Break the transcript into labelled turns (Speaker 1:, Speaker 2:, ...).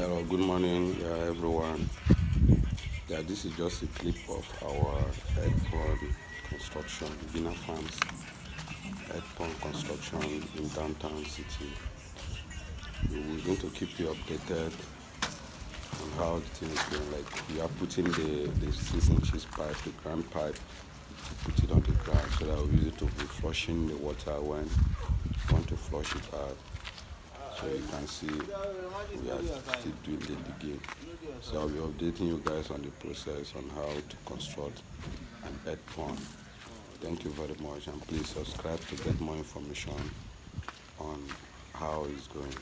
Speaker 1: Hello, good morning, everyone. Yeah, this is just a clip of our Edpond construction, Beginner Farms Edpond construction in downtown city. We're going to keep you updated on how the thing is going. Like we are putting the 6 inches pipe, the ground pipe, put it on the ground so that we use it to be flushing the water when we want to flush it out. So you can see we are still doing the digging. So I'll be updating you guys on the process on how to construct an earth pond. Thank you very much, and please subscribe to get more information on how it's going.